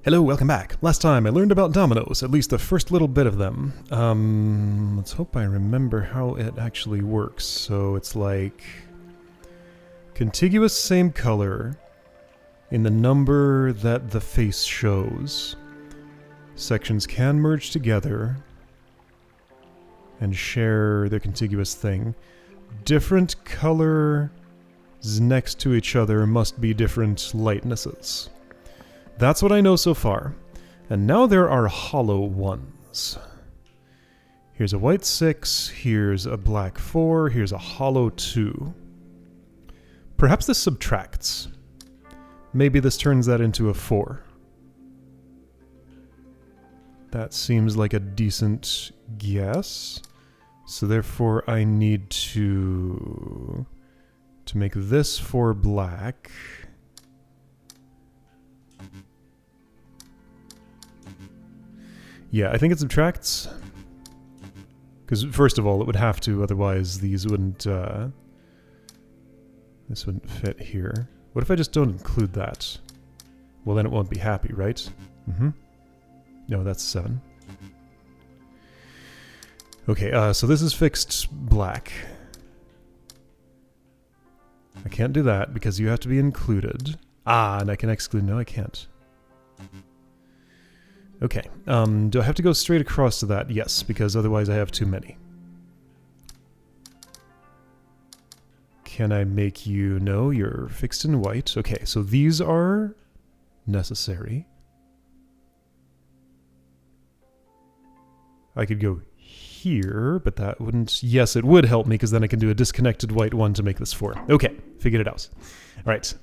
Hello, welcome back. Last time I learned about dominoes, at least the first little bit of them. Let's hope I remember how it actually works. So it's like contiguous same color in the number that the face shows. Sections can merge together and share their contiguous thing. Different colors next to each other must be different lightnesses. That's what I know so far. And now there are hollow ones. Here's a white 6, here's a black 4, here's a hollow 2. Perhaps this subtracts. Maybe this turns that into a 4. That seems like a decent guess. So therefore I need to make this 4 black. Yeah, I think it subtracts. Because first of all, it would have to, otherwise these wouldn't, this wouldn't fit here. What if I just don't include that? Well, then it won't be happy, right? Mm-hmm. No, that's 7. Okay, so this is fixed black. I can't do that because you have to be included. Ah, and I can exclude. No, I can't. Okay, do I have to go straight across to that? Yes, because otherwise I have too many. Can I make you... No, you're fixed in white. Okay, so these are necessary. I could go here, but that wouldn't... Yes, it would help me, because then I can do a disconnected white one to make this 4. Okay, figured it out. All right.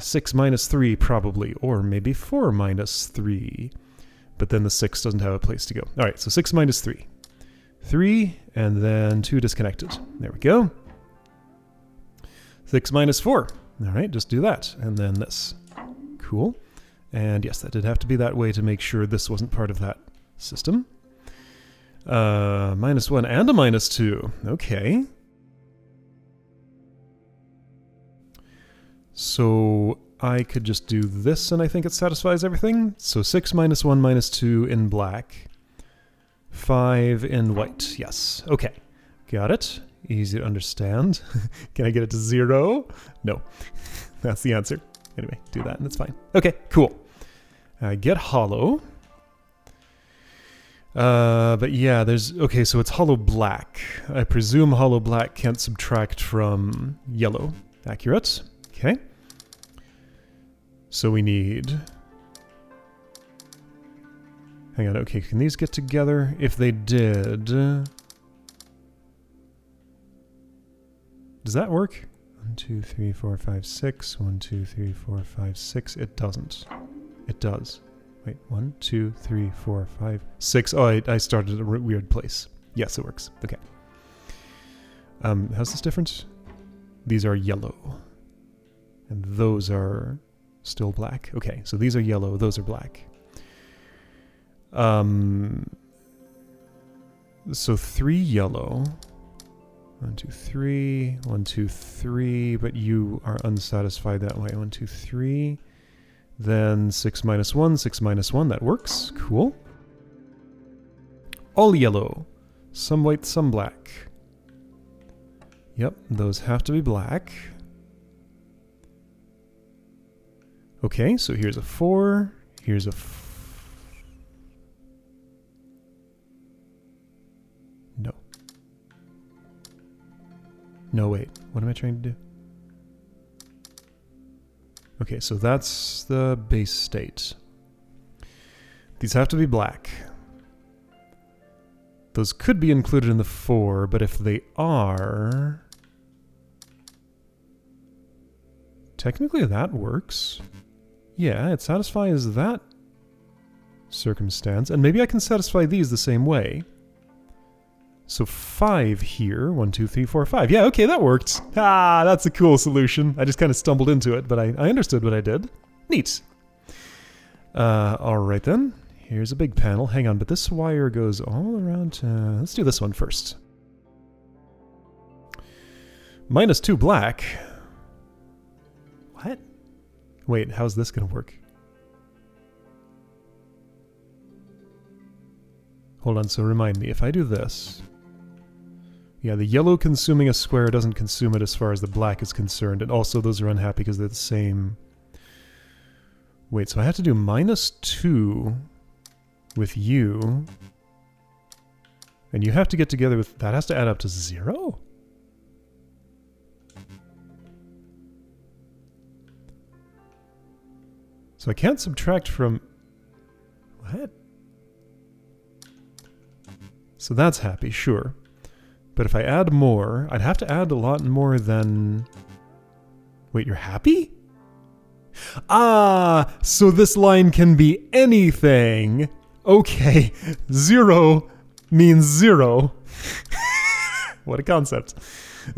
6 minus 3 probably, or maybe 4 minus 3. But then the 6 doesn't have a place to go. All right, so 6 minus 3. 3, and then 2 disconnected. There we go. 6 minus 4. All right, just do that. And then this. Cool. And yes, that did have to be that way to make sure this wasn't part of that system. Minus 1 and a minus 2. Okay. So I could just do this and I think it satisfies everything. So 6 minus 1 minus 2 in black. 5 in white. Yes. Okay. Got it. Easy to understand. Can I get it to 0? No. That's the answer. Anyway, do that and it's fine. Okay, cool. Get hollow. But yeah, there's... Okay, so it's hollow black. I presume hollow black can't subtract from yellow. Accurate. Okay. So we need... Hang on, okay, can these get together? If they did... Does that work? 1, 2, 3, 4, 5, 6. 1, 2, 3, 4, 5, 6. It doesn't. It does. Wait, 1, 2, 3, 4, 5, 6. Oh, I started at a weird place. Yes, it works. Okay. How's this different? These are yellow. And those are still black. Okay, so these are yellow, those are black. So 3 yellow. 1, 2, 3. 1, 2, 3. But you are unsatisfied that way. 1, 2, 3. Then 6 minus 1, 6 minus 1. That works. Cool. All yellow. Some white, some black. Yep, those have to be black. Okay, so here's a 4. Here's a... No. No, wait. What am I trying to do? Okay, so that's the base state. These have to be black. Those could be included in the 4, but if they are... Technically that works. Yeah, it satisfies that circumstance. And maybe I can satisfy these the same way. So 5 here. 1, 2, 3, 4, 5. Yeah, okay, that worked. Ah, that's a cool solution. I just kind of stumbled into it, but I understood what I did. Neat. Alright then. Here's a big panel. Hang on, but this wire goes all around. Let's do this one first. Minus 2 black. What? Wait, how's this going to work? Hold on, so remind me, if I do this... Yeah, the yellow consuming a square doesn't consume it as far as the black is concerned, and also those are unhappy because they're the same... Wait, so I have to do -2 with you, and you have to get together with... That has to add up to 0? So I can't subtract from... What? So that's happy, sure. But if I add more, I'd have to add a lot more than... Wait, you're happy? Ah, so this line can be anything. Okay, 0 means 0. What a concept.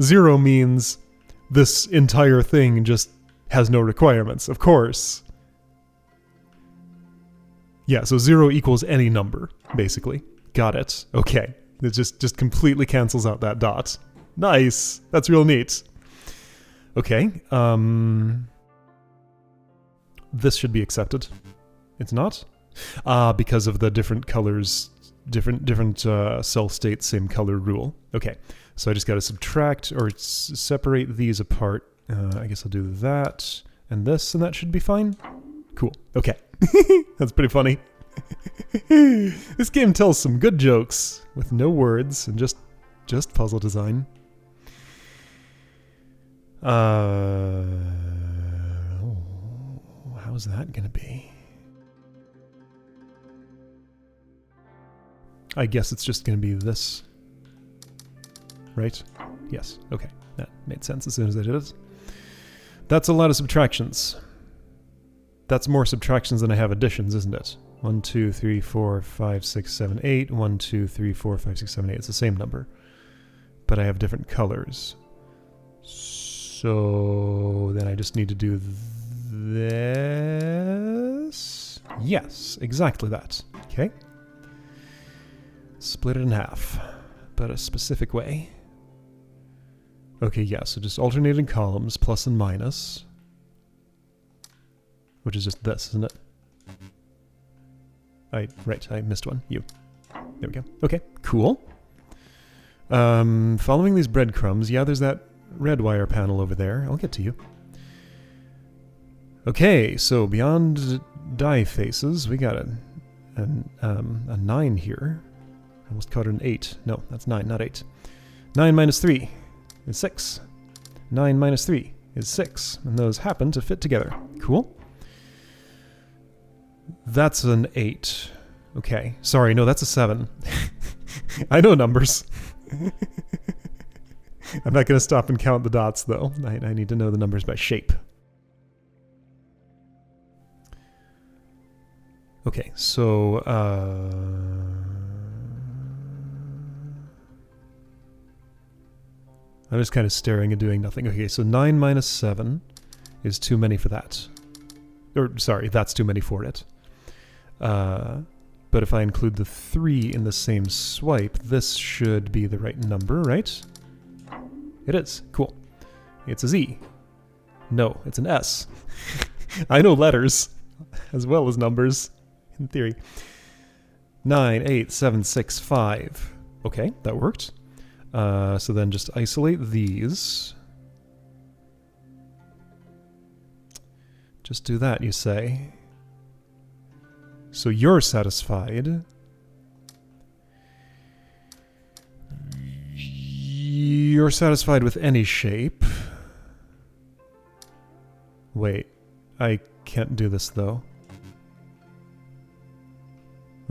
0 means this entire thing just has no requirements, of course. Yeah, so 0 equals any number, basically. Got it. Okay. It just completely cancels out that dot. Nice. That's real neat. Okay. This should be accepted. It's not? Because of the different colors, different cell states, same color rule. Okay. So I just got to subtract or separate these apart. I guess I'll do that and this, and that should be fine. Cool. Okay. That's pretty funny. This game tells some good jokes with no words and just puzzle design. How's that gonna be? I guess it's just gonna be this. Right? Yes. Okay. That made sense as soon as I did it. That's a lot of subtractions. That's more subtractions than I have additions, isn't it? 1, 2, 3, 4, 5, 6, 7, 8. 1, 2, 3, 4, 5, 6, 7, 8. It's the same number. But I have different colors. So then I just need to do this. Yes, exactly that. Okay. Split it in half, but a specific way. Okay, yeah, so just alternating columns, plus and minus. Which is just this, isn't it? Right, I missed one. You. There we go. Okay, cool. Following these breadcrumbs, yeah, there's that red wire panel over there. I'll get to you. Okay, so beyond die faces, we got a 9 here. I almost called it an 8. No, that's 9, not 8. 9 minus 3 is 6. 9 minus 3 is 6. And those happen to fit together. Cool. That's an 8. Okay. Sorry, no, that's a 7. I know numbers. I'm not going to stop and count the dots, though. I need to know the numbers by shape. Okay, so... I'm just kind of staring and doing nothing. Okay, so 9 minus 7 is too many for that. Or, sorry, that's too many for it. But if I include the 3 in the same swipe, this should be the right number, right? It is. Cool. It's a Z. No, it's an S. I know letters, as well as numbers, in theory. 9, 8, 7, 6, 5. Okay, that worked. So then just isolate these. Just do that, you say. So you're satisfied. You're satisfied with any shape. Wait, I can't do this though.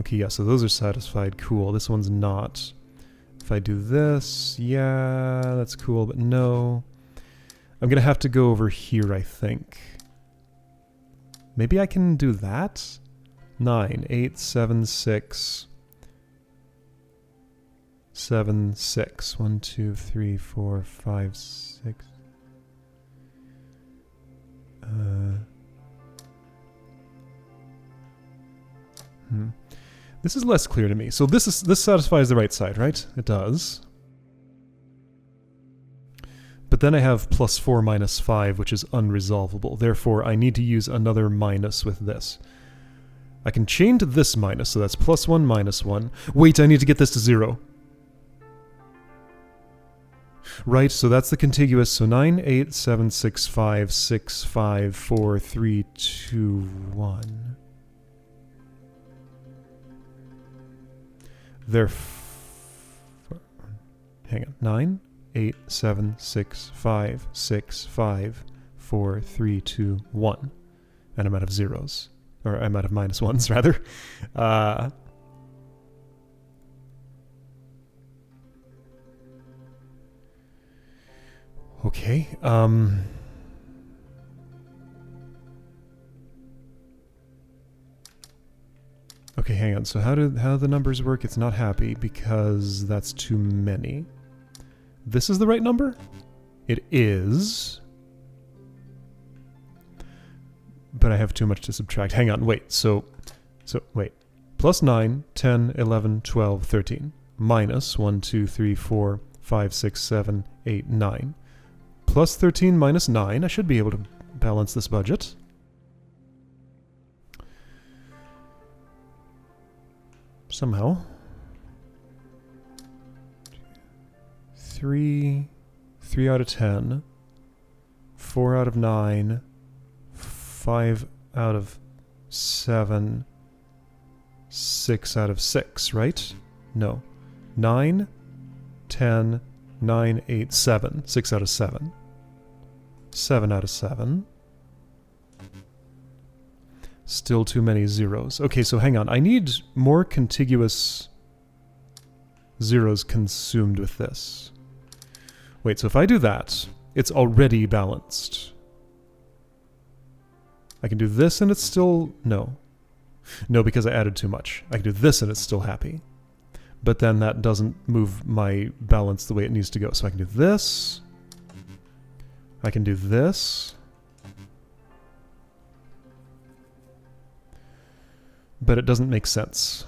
Okay, yeah, so those are satisfied. Cool. This one's not. If I do this, yeah, that's cool, but no. I'm gonna have to go over here, I think. Maybe I can do that? 9, 8, 7, 6. 7, 6. 1, 2, 3, 4, 5, 6. This is less clear to me. So this satisfies the right side, right? It does. But then I have plus 4 minus 5, which is unresolvable. Therefore, I need to use another minus with this. I can chain to this minus, so that's +1, -1. Wait, I need to get this to 0. Right, so that's the contiguous. So 9, 8, 7, 6, 5, 6, 5, 4, 3, 2, 1. Hang on. 9, 8, 7, 6, 5, 6, 5, 4, 3, 2, 1. And I'm out of zeros. Or I'm out of -1s, rather. Okay, okay, hang on. So how do the numbers work? It's not happy because that's too many. This is the right number? It is. But I have too much to subtract. Hang on, wait. So wait. +9, 10, 11, 12, 13. Minus 1, 2, 3, 4, 5, 6, 7, 8, 9. +13 minus 9. I should be able to balance this budget. Somehow. 3 out of 10. 4 out of 9. 5 out of 7. 6 out of 6, right? No. 9, 10, 9, 8, 7. 6 out of 7. 7 out of 7. Still too many zeros. Okay, so hang on. I need more contiguous zeros consumed with this. Wait, so if I do that, it's already balanced. I can do this and it's still... No. No, because I added too much. I can do this and it's still happy. But then that doesn't move my balance the way it needs to go. So I can do this. I can do this. But it doesn't make sense.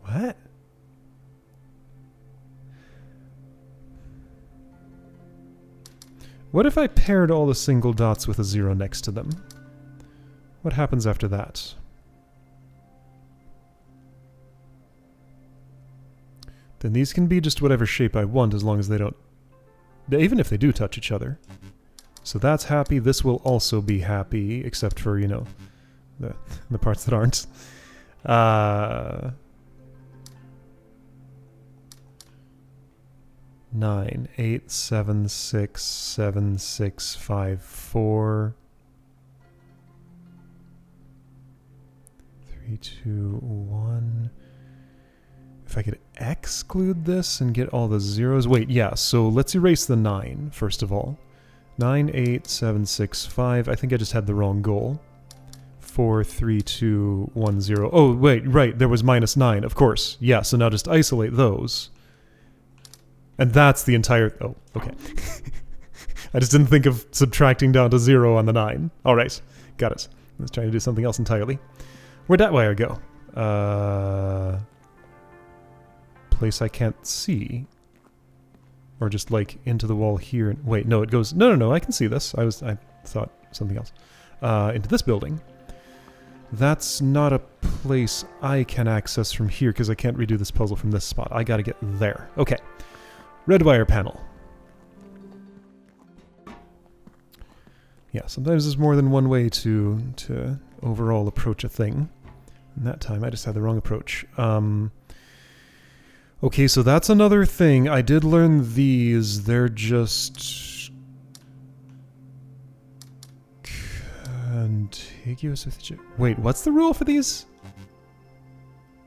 What? What if I paired all the single dots with a 0 next to them? What happens after that? Then these can be just whatever shape I want as long as they don't... Even if they do touch each other. So that's happy. This will also be happy, except for, you know, the parts that aren't. 9, 8, 7, 6, 7, 6, 5, 4... 3, 2, 1... If I could exclude this and get all the zeros... Wait, yeah, so let's erase the 9, first of all. 9, 8, 7, 6, 5. I think I just had the wrong goal. 4, 3, 2, 1, 0. Oh, wait, right, there was -9, of course. Yeah, so now just isolate those. And that's the entire... Oh, okay. I just didn't think of subtracting down to 0 on the 9. Alright, got it. I was trying to do something else entirely. Where'd that wire go? Place I can't see. Or just like into the wall here. Wait, no, it goes... No, I can see this. I thought something else. Into this building. That's not a place I can access from here because I can't redo this puzzle from this spot. I gotta get there. Okay. Red wire panel. Yeah, sometimes there's more than one way to overall approach a thing. And that time I just had the wrong approach. Okay, so that's another thing. I did learn these. They're just... contiguous with... Wait, what's the rule for these?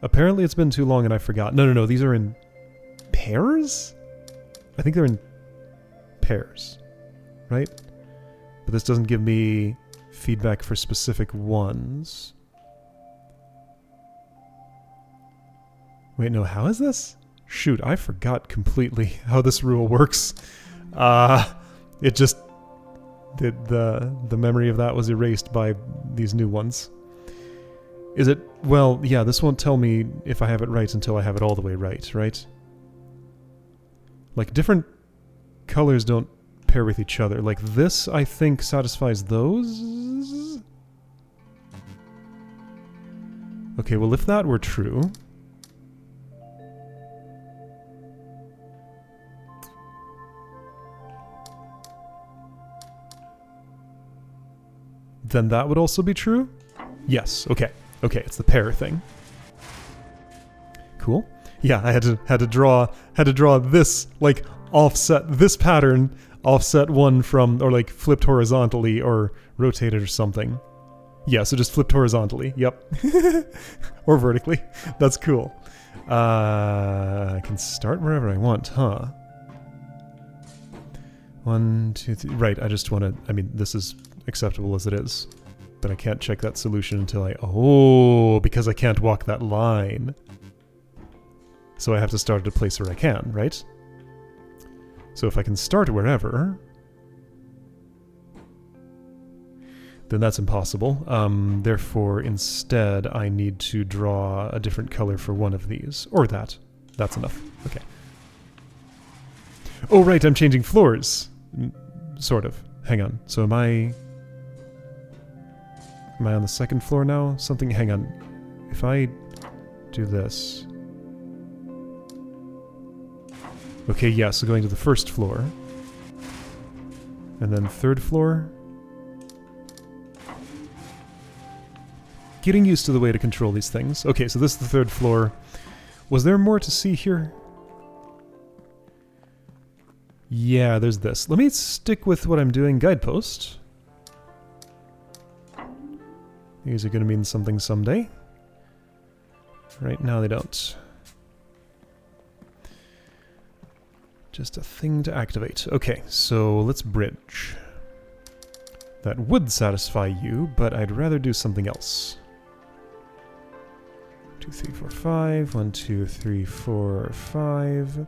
Apparently it's been too long and I forgot. No, these are in pairs? I think they're in pairs, right? But this doesn't give me feedback for specific ones. Wait, no, how is this? Shoot, I forgot completely how this rule works. It just... The memory of that was erased by these new ones. Is it... Well, yeah, this won't tell me if I have it right until I have it all the way right, right? Like, different colors don't pair with each other. Like this, I think, satisfies those? Okay, well, if that were true... then that would also be true? Yes, okay. Okay, it's the pair thing. Cool. Yeah, I had to draw this, like, offset this pattern, offset one from, or like flipped horizontally or rotated or something. Yeah, so just flipped horizontally. Yep. Or vertically. That's cool. I can start wherever I want, huh? 1, 2, 3. Right, I just want to... I mean, this is acceptable as it is. But I can't check that solution until I... Oh, because I can't walk that line. So I have to start at a place where I can, right? So if I can start wherever... then that's impossible. Therefore, instead, I need to draw a different color for one of these. Or that. That's enough. Okay. Oh, right, I'm changing floors. Sort of. Hang on. So am I on the second floor now? Something... Hang on. If I do this... Okay, yeah, so going to the first floor. And then third floor. Getting used to the way to control these things. Okay, so this is the third floor. Was there more to see here? Yeah, there's this. Let me stick with what I'm doing. Guidepost. These are going to mean something someday. Right now they don't. Just a thing to activate. Okay, so let's bridge. That would satisfy you, but I'd rather do something else. 2, 3, 4, 5. 1, 2, 3, 4, 5.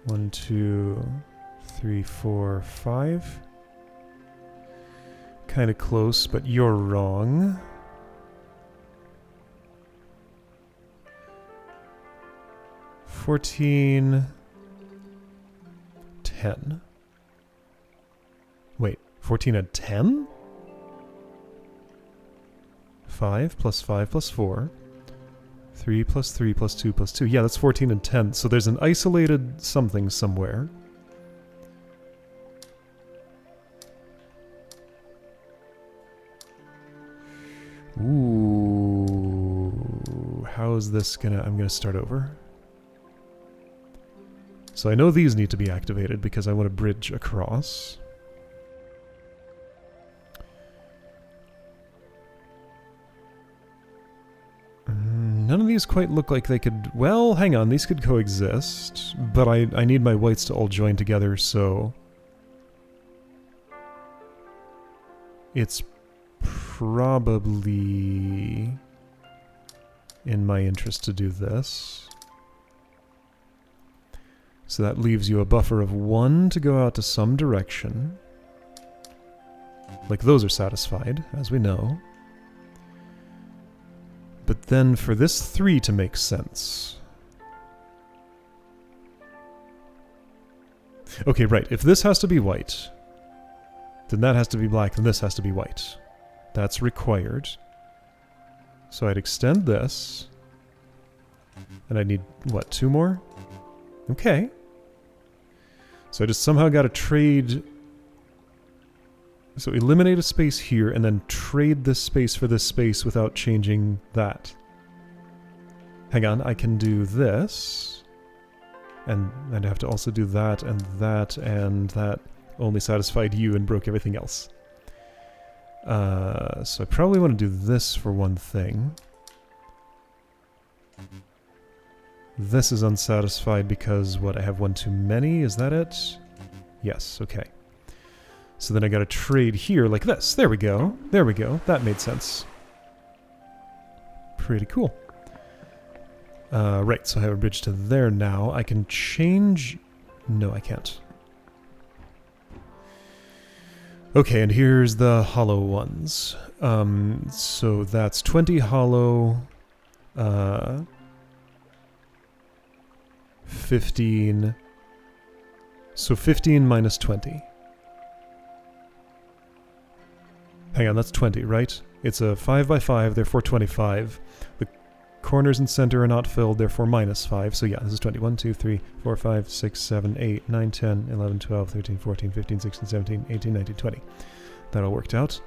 1, 2, 3, 4, 5. Kind of close, but you're wrong. $14, $10. Wait, 14 and 10? 5 plus 5 plus 4. 3 plus 3 plus 2 plus 2. Yeah, that's 14 and 10. So there's an isolated something somewhere. Ooh. How is this gonna... I'm gonna start over. So I know these need to be activated because I want to bridge across. None of these quite look like they could... Well, hang on, these could coexist, but I need my whites to all join together, so... It's probably in my interest to do this. So that leaves you a buffer of 1 to go out to some direction. Like, those are satisfied, as we know. But then for this 3 to make sense... Okay, right, if this has to be white, then that has to be black, and this has to be white. That's required. So I'd extend this. And I need, what, 2 more? Okay. So I just somehow got to trade... So eliminate a space here, and then trade this space for this space without changing that. Hang on, I can do this. And I'd have to also do that, and that only satisfied you and broke everything else. So I probably want to do this for one thing. This is unsatisfied because, what, I have 1 too many? Is that it? Yes, okay. So then I gotta trade here like this. There we go. There we go. That made sense. Pretty cool. Right, so I have a bridge to there now. I can change... No, I can't. Okay, and here's the hollow ones. So that's 20 hollow... 15. So 15 minus 20. Hang on, that's 20, right? It's a 5 by 5, therefore 25. The corners and center are not filled, therefore minus 5. So yeah, this is 20. 1, 2, 3, 4, 5, 6, 7, 8, 9, 10, 11, 12, 13, 14, 15, 16, 17, 18, 19, 20. That all worked out.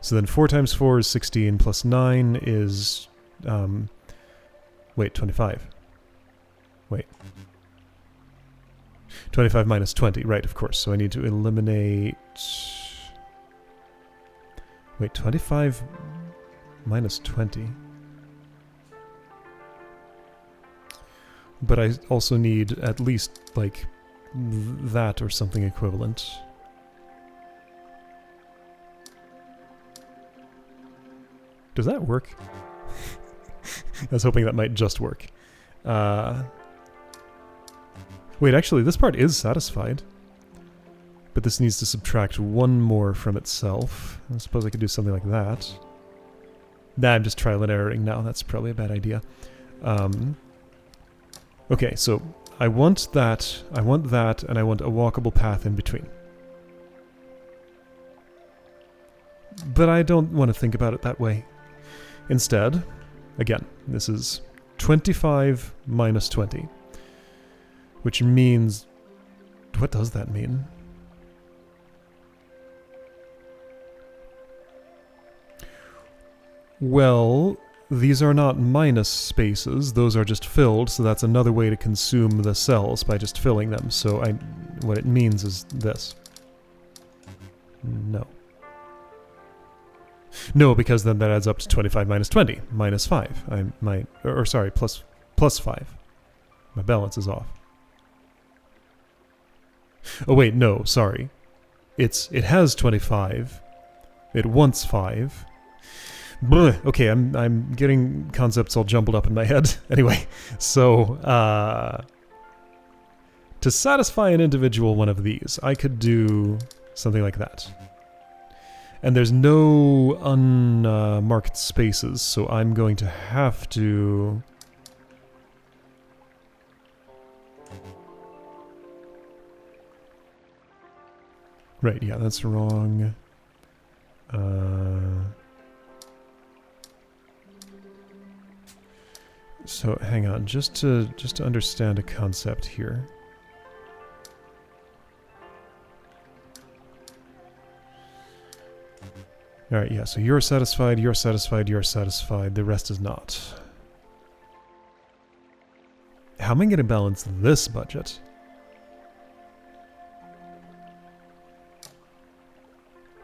So then 4 times 4 is 16, plus 9 is... wait, 25. Wait. 25 minus 20, right, of course. So I need to eliminate... Wait, 25 minus 20. But I also need at least, like, that or something equivalent. Does that work? I was hoping that might just work. Wait, actually, this part is satisfied. But this needs to subtract 1 more from itself. I suppose I could do something like that. Nah, I'm just trial and erroring now. That's probably a bad idea. Okay, so I want that, and I want a walkable path in between. But I don't want to think about it that way. Instead, again, this is 25 minus 20. Which means... What does that mean? Well, these are not minus spaces, those are just filled, so that's another way to consume the cells by just filling them. So what it means is this. No. No, because then that adds up to 25 minus 20, minus 5. Sorry, plus 5. My balance is off. Oh wait, no, sorry. It has 25. It wants 5. Blech. Okay, I'm getting concepts all jumbled up in my head. Anyway, so to satisfy an individual one of these, I could do something like that. And there's no unmarked spaces, so I'm going to have to... Right, yeah, that's wrong. So hang on, just to understand a concept here. Alright, yeah, so you're satisfied, you're satisfied, you're satisfied, the rest is not. How am I going to balance this budget?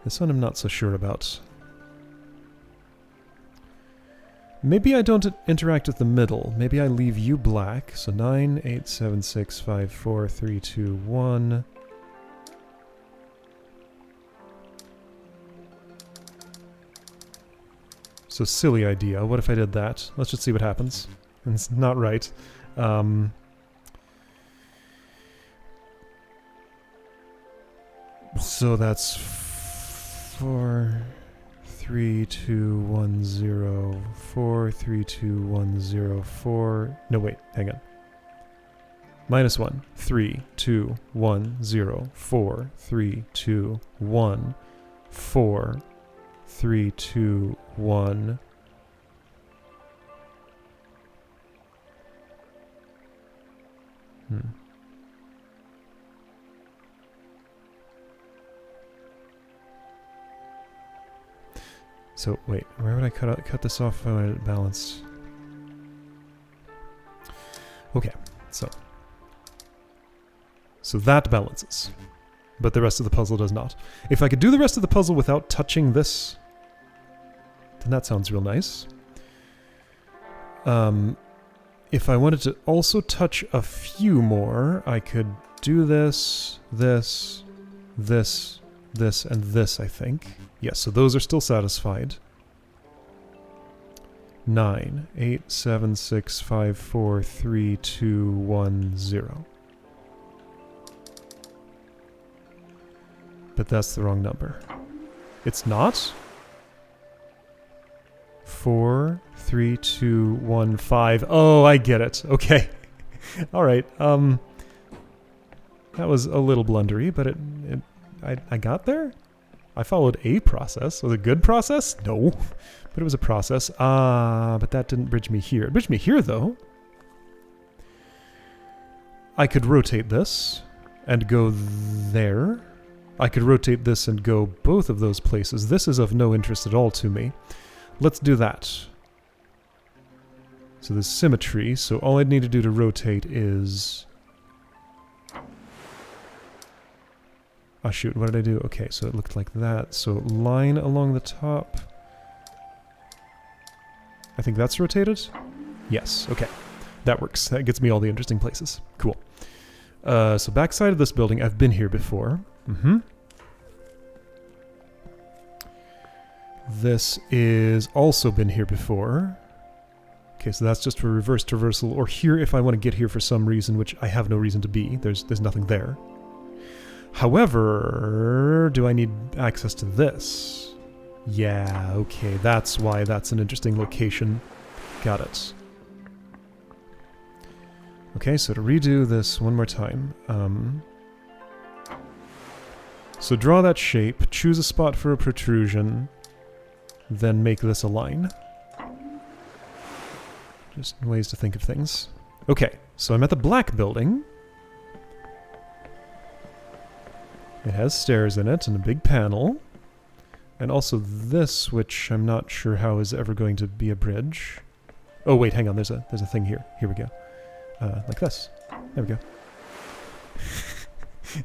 This one I'm not so sure about. Maybe I don't interact with the middle. Maybe I leave you black. So 9, 8, 7, 6, 5, 4, 3, 2, 1. So silly idea. What if I did that? Let's just see what happens. It's not right. So that's 4, 3, 2, 1, 0, 4, 3, 2, 1, 0, 4. No, wait, hang on. Minus 1, 3, 2, 1, 0, 4, 3, 2, 1, 4, 3, 2, 1. So, wait, where would I cut this off if I wanted it balanced? Okay, so that balances. But the rest of the puzzle does not. If I could do the rest of the puzzle without touching this, then that sounds real nice. If I wanted to also touch a few more, I could do this, this, this, this, and this, I think. Yes, so those are still satisfied. 9, 8, 7, 6, 5, 4, 3, 2, 1, 0. But that's the wrong number. It's not? 4, 3, 2, 1, 5. Oh, I get it. Okay. Alright, that was a little blundery, but I got there? I followed a process. Was it a good process? No. But it was a process. But that didn't bridge me here. It bridged me here, though. I could rotate this and go there. I could rotate this and go both of those places. This is of no interest at all to me. Let's do that. So there's symmetry, so all I'd need to do to rotate is... Oh shoot, what did I do? Okay, so it looked like that. So line along the top. I think that's rotated? Yes, okay. That works. That gets me all the interesting places. Cool. So backside of this building, I've been here before. This is also been here before. Okay, so that's just for reverse traversal, or here if I want to get here for some reason, which I have no reason to be. There's nothing there. However, do I need access to this? Yeah, okay, that's why that's an interesting location. Got it. Okay, so to redo this one more time. So draw that shape, choose a spot for a protrusion, then make this a line. Just ways to think of things. Okay, so I'm at the black building. It has stairs in it and a big panel. And also this, which I'm not sure how is ever going to be a bridge. Oh wait, hang on, there's a thing here. Here we go. Like this. There we go.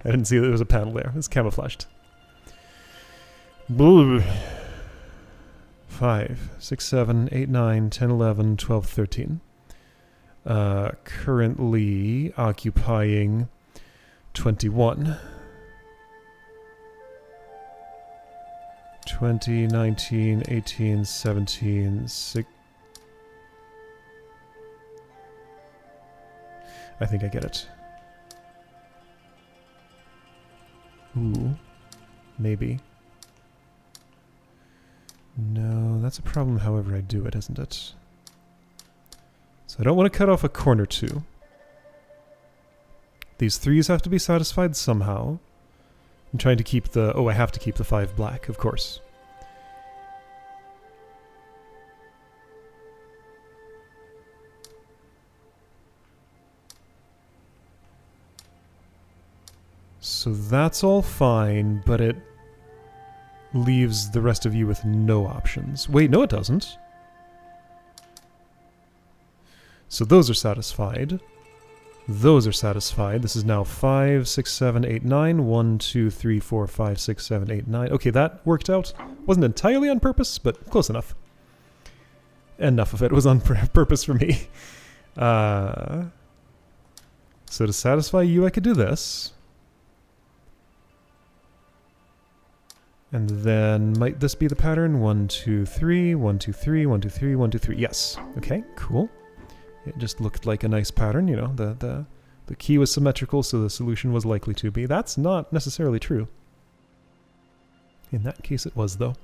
I didn't see that there was a panel there. It's camouflaged. 5, 6, 7, 8, 9, 10, 11, 12, 13. Currently occupying 21. 20, 19, 18, 17, 6... I think I get it. Ooh. Maybe. No, that's a problem however I do it, isn't it? So I don't want to cut off a corner too. These 3s have to be satisfied somehow. I'm trying to keep the... Oh, I have to keep the 5 black, of course. So that's all fine, but it leaves the rest of you with no options. Wait, no it doesn't. So those are satisfied. Those are satisfied. This is now 5, 6, 7, 8, 9. 1, 2, 3, 4, 5, 6, 7, 8, 9. Okay, that worked out. Wasn't entirely on purpose, but close enough. Enough of it was on purpose for me. So to satisfy you, I could do this. And then, might this be the pattern? 1, 2, 3, 1, 2, 3, 1, 2, 3, 1, 2, 3. Yes. Okay, cool. It just looked like a nice pattern, you know, the key was symmetrical, so the solution was likely to be. That's not necessarily true. In that case it was, though.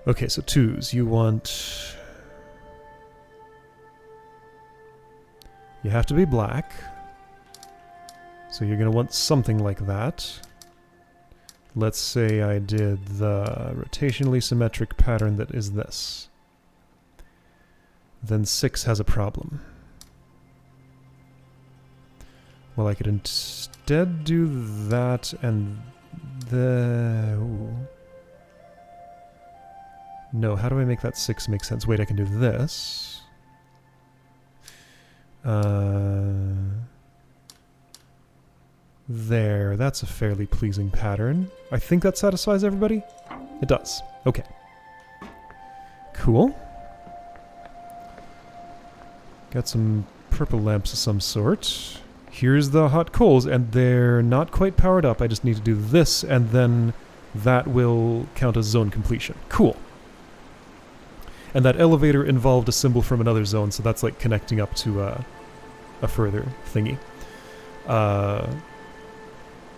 Okay, so 2s. You want... You have to be black. So you're going to want something like that. Let's say I did the rotationally symmetric pattern that is this. Then 6 has a problem. Well, I could instead do that and the... Ooh. No, how do I make that 6 make sense? Wait, I can do this. There, that's a fairly pleasing pattern. I think that satisfies everybody? It does. Okay. Cool. Got some purple lamps of some sort. Here's the hot coals, and they're not quite powered up. I just need to do this, and then that will count as zone completion. Cool. And that elevator involved a symbol from another zone, so that's like connecting up to a further thingy.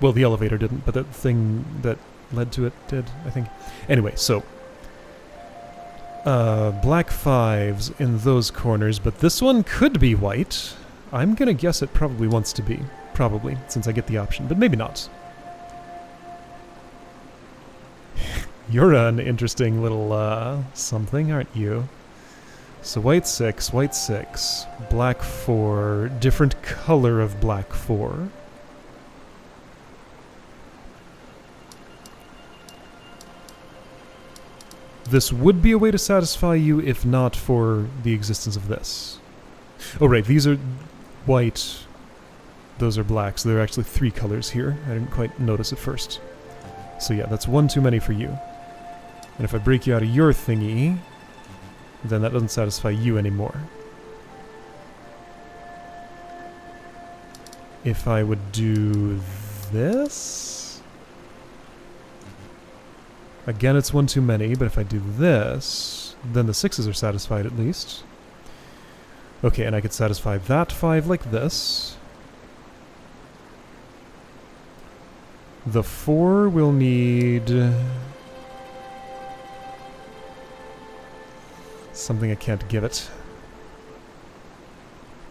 Well, the elevator didn't, but that thing that led to it did, I think. Anyway, so black 5s in those corners, but this one could be white. I'm gonna guess it probably wants to be. Probably, since I get the option, but maybe not. You're an interesting little, something, aren't you? So white 6, black 4, different color of black 4. This would be a way to satisfy you if not for the existence of this. Oh right, these are white, those are black, so there are actually 3 colors here. I didn't quite notice at first. So yeah, that's 1 too many for you. And if I break you out of your thingy, then that doesn't satisfy you anymore. If I would do this... Again, it's 1 too many, but if I do this, then the 6s are satisfied at least. Okay, and I could satisfy that 5 like this. The 4 will need... something I can't give it.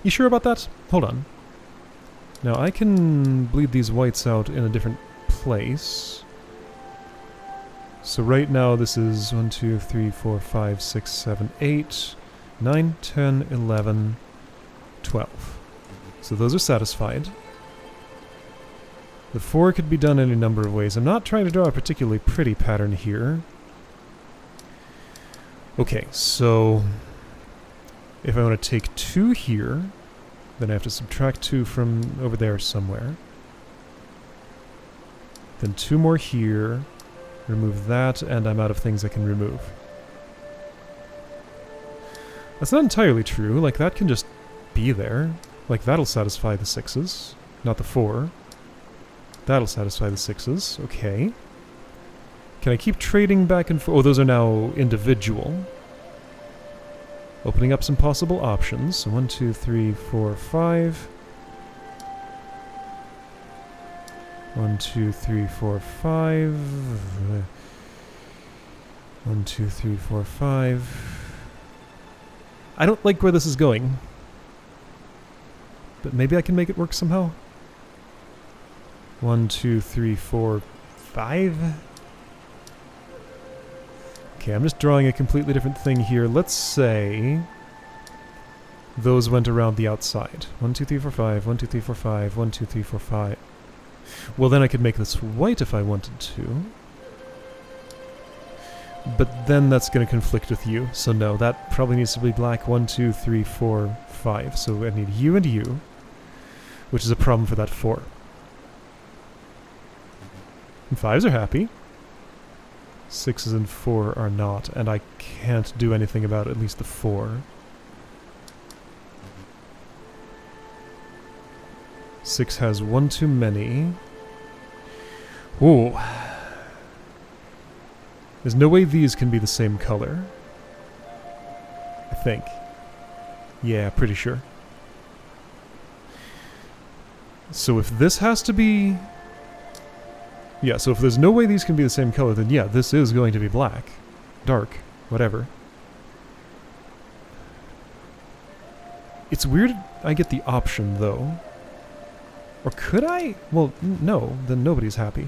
You sure about that? Hold on. Now I can bleed these whites out in a different place. So right now this is 1, 2, 3, 4, 5, 6, 7, 8, 9, 10, 11, 12. So those are satisfied. The 4 could be done any number of ways. I'm not trying to draw a particularly pretty pattern here. Okay, so if I want to take 2 here, then I have to subtract 2 from over there somewhere. Then 2 more here, remove that, and I'm out of things I can remove. That's not entirely true, like that can just be there. Like that'll satisfy the 6s, not the 4. That'll satisfy the 6s, okay. Can I keep trading back and forth? Oh, those are now individual. Opening up some possible options. So 1, 2, 3, 4, 5. 1, 2, 3, 4, 5. 1, 2, 3, 4, 5. I don't like where this is going. But maybe I can make it work somehow. 1, 2, 3, 4, 5. Okay, I'm just drawing a completely different thing here. Let's say those went around the outside. 1, 2, 3, 4, 5, 1, 2, 3, 4, 5, 1, 2, 3, 4, 5. Well, then I could make this white if I wanted to. But then that's going to conflict with you. So no, that probably needs to be black. 1, 2, 3, 4, 5. So I need you and you, which is a problem for that 4. And 5s are happy. 6s and 4 are not, and I can't do anything about at least the 4. 6 has 1 too many. Ooh. There's no way these can be the same color. I think. Yeah, pretty sure. So if this has to be... Yeah, so if there's no way these can be the same color, then yeah, this is going to be black. Dark. Whatever. It's weird I get the option, though. Or could I? Well, no, then nobody's happy.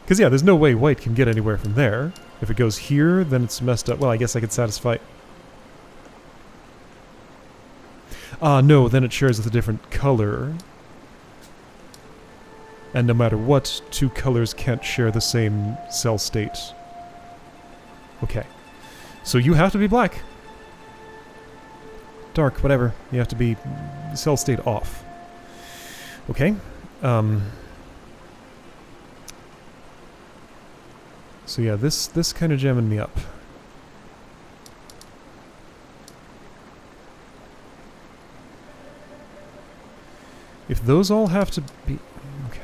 Because yeah, there's no way white can get anywhere from there. If it goes here, then it's messed up. Well, I guess I could satisfy... no, then it shares with a different color. And no matter what, 2 colors can't share the same cell state. Okay. So you have to be black. Dark, whatever. You have to be cell state off. Okay. So yeah, this kind of jamming me up. If those all have to be... Okay.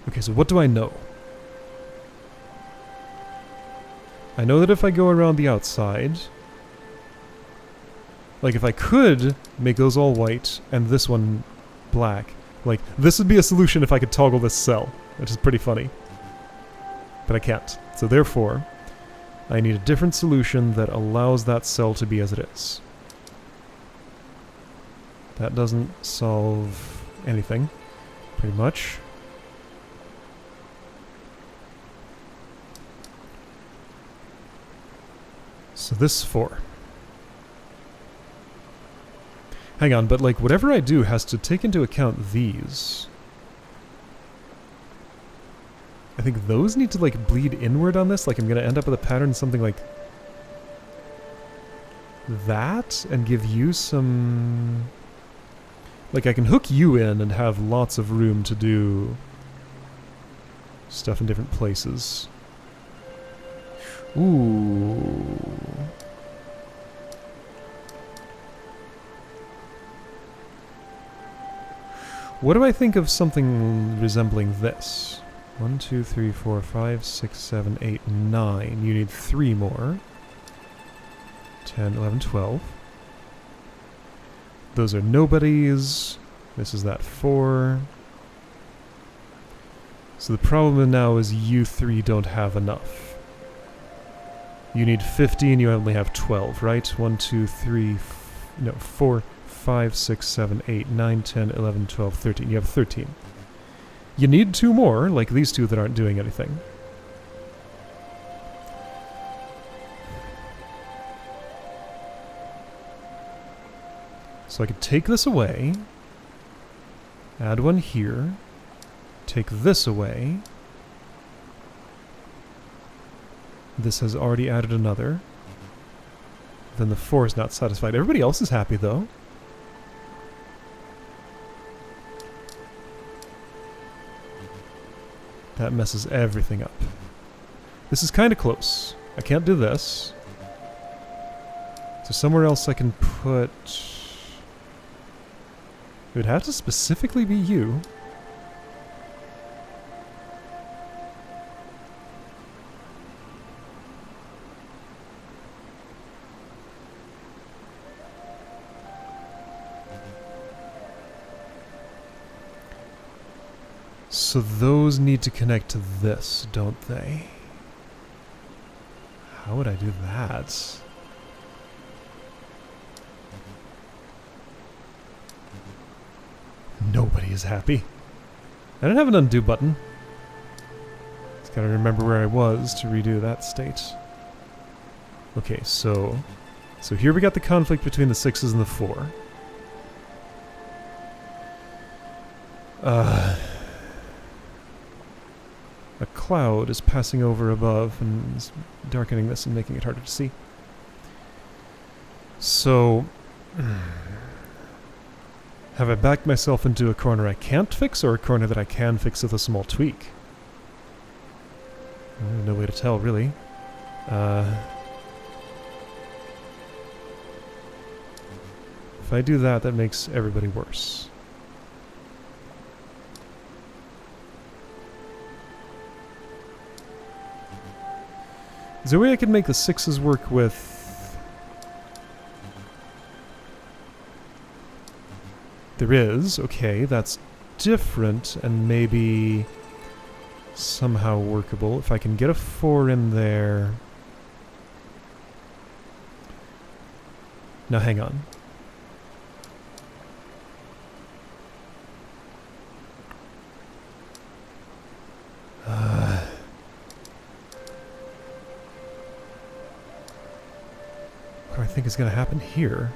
Okay, so what do I know? I know that if I go around the outside... Like, if I could make those all white and this one black, like, this would be a solution if I could toggle this cell, which is pretty funny. But I can't. So therefore, I need a different solution that allows that cell to be as it is. That doesn't solve anything, pretty much. So this is 4. Hang on, but like whatever I do has to take into account these. I think those need to like bleed inward on this, like I'm gonna end up with a pattern something like that and give you some... Like I can hook you in and have lots of room to do stuff in different places. Ooh. What do I think of something resembling this? 1, 2, 3, 4, 5, 6, 7, 8, 9. You need 3 more. 10, 11, 12. Those are nobodies. This is that 4. So the problem now is you 3 don't have enough. You need 50 and you only have 12, right? 1, 2, 3, 4, 5, 6, 7, 8, 9, 10, 11, 12, 13. You have 13. You need 2 more, like these 2 that aren't doing anything. So I could take this away, add 1 here, take this away. This has already added another. Then the 4 is not satisfied. Everybody else is happy though. That messes everything up. This is kind of close. I can't do this. So somewhere else I can put... It would have to specifically be you. So those need to connect to this, don't they? How would I do that? Nobody is happy. I don't have an undo button. Just gotta remember where I was to redo that state. Okay, so here we got the conflict between the 6s and the 4. A cloud is passing over above and is darkening this and making it harder to see. So... have I backed myself into a corner I can't fix, or a corner that I can fix with a small tweak? No way to tell, really. If I do that, that makes everybody worse. Is there a way I can make the 6s work with... There is, okay, that's different and maybe somehow workable. If I can get a 4 in there... Now hang on. What do I think is going to happen here?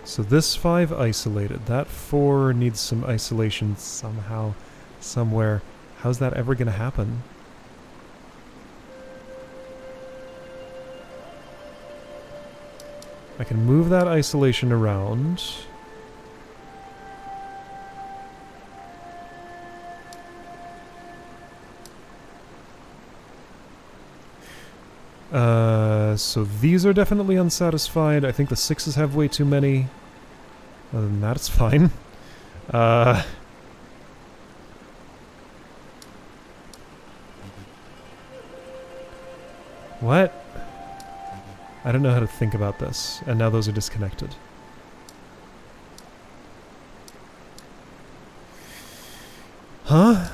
So this 5 isolated. That 4 needs some isolation somehow, somewhere. How's that ever going to happen? I can move that isolation around. So these are definitely unsatisfied. I think the 6s have way too many. Other than that, it's fine. What? I don't know how to think about this. And now those are disconnected. Huh?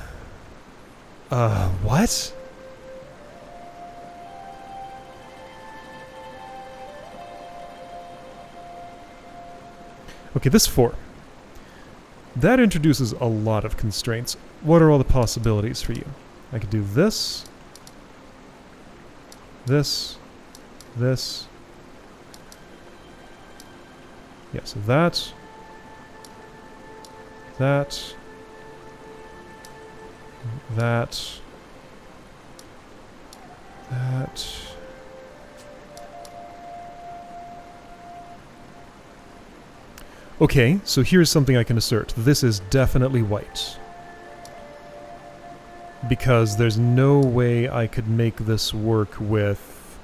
What? Okay, this 4. That introduces a lot of constraints. What are all the possibilities for you? I could do this. This. This. Yeah, so that. That. That. That. Okay, so here's something I can assert. This is definitely white. Because there's no way I could make this work with...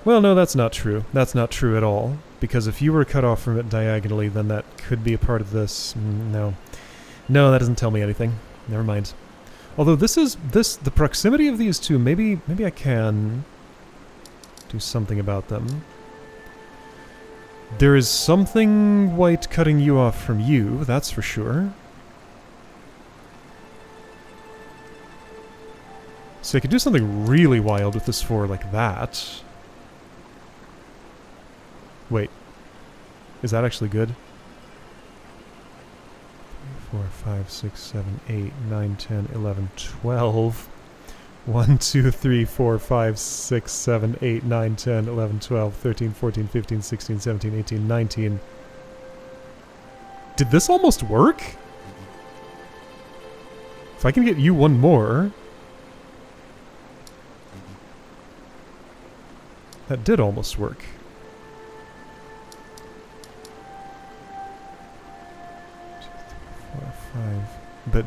Well, no, that's not true. That's not true at all. Because if you were cut off from it diagonally, then that could be a part of this. No. No, that doesn't tell me anything. Never mind. Although the proximity of these two, maybe I can do something about them. There is something white cutting you off from you, that's for sure. So I could do something really wild with this 4 like that. Wait. Is that actually good? 4, 5, 6, 7, 8, 9, 10, 11, 12. 1, 2, 3, 4, 5, 6, 7, 8, 9, 10, 11, 12, 13, 14, 15, 16, 17, 18, 19. Did this almost work? If I can get you one more... That did almost work.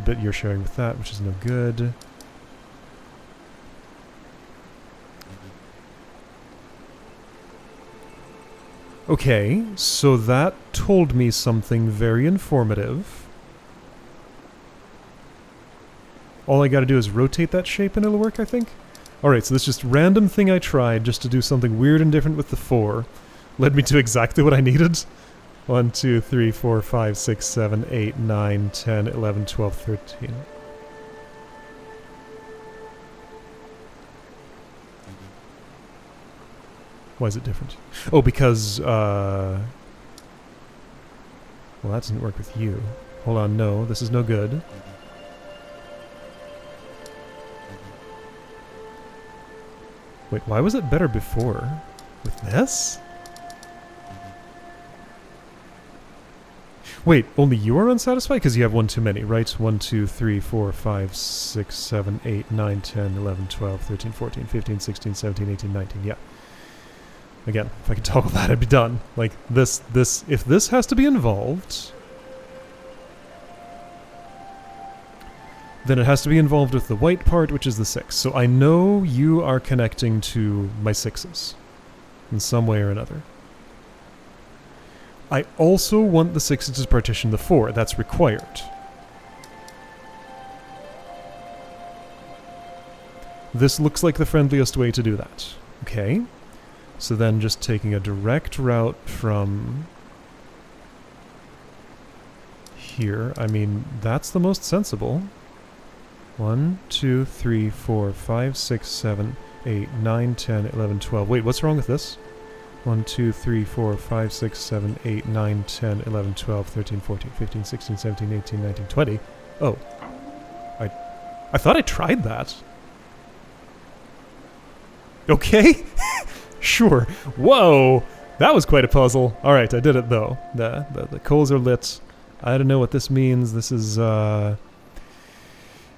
But you're sharing with that, which is no good. Okay, so that told me something very informative. All I gotta do is rotate that shape and it'll work, I think? Alright, so this just random thing I tried just to do something weird and different with the 4 led me to exactly what I needed. 1, 2, 3, 4, 5, 6, 7, 8, 9, 10, 11, 12, 13. Why is it different? Oh, because, well, that doesn't work with you. Hold on, no, this is no good. Wait, why was it better before? With this? Wait, only you are unsatisfied? Because you have one too many, right? 1, 2, 3, 4, 5, 6, 7, 8, 9, 10, 11, 12, 13, 14, 15, 16, 17, 18, 19, yeah. Again, if I could toggle that, I'd be done. Like, if this has to be involved, then it has to be involved with the white part, which is the 6. So I know you are connecting to my 6s in some way or another. I also want the 6s to partition the 4. That's required. This looks like the friendliest way to do that. Okay. So then just taking a direct route from here. I mean, that's the most sensible. 1, 2, 3, 4, 5, 6, 7, 8, 9, 10, 11, 12. Wait, what's wrong with this? 1, 2, 3, 4, 5, 6, 7, 8, 9, 10, 11, 12, 13, 14, 15, 16, 17, 18, 19, 20. Oh. I thought I tried that. Okay. Sure. Whoa. That was quite a puzzle. Alright, I did it though. The coals are lit. I don't know what this means. This is a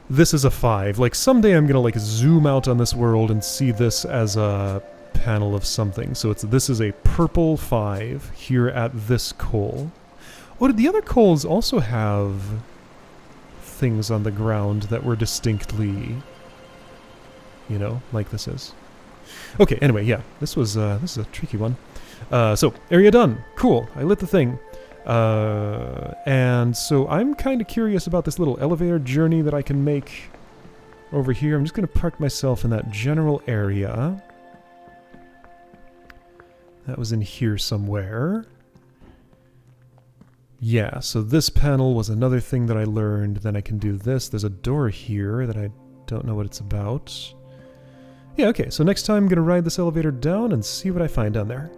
5. Like, someday I'm gonna, like, zoom out on this world and see this as a panel of something. So this is a purple 5 here at this coal. Oh, did the other coals also have things on the ground that were distinctly, you know, like this is? Okay, anyway, yeah, this is a tricky one. So, area done. Cool, I lit the thing. And so I'm kind of curious about this little elevator journey that I can make over here. I'm just going to park myself in that general area. That was in here somewhere. Yeah, so this panel was another thing that I learned. Then I can do this. There's a door here that I Don't know what it's about. Yeah, okay, so next time I'm going to ride this elevator down and see what I find down there.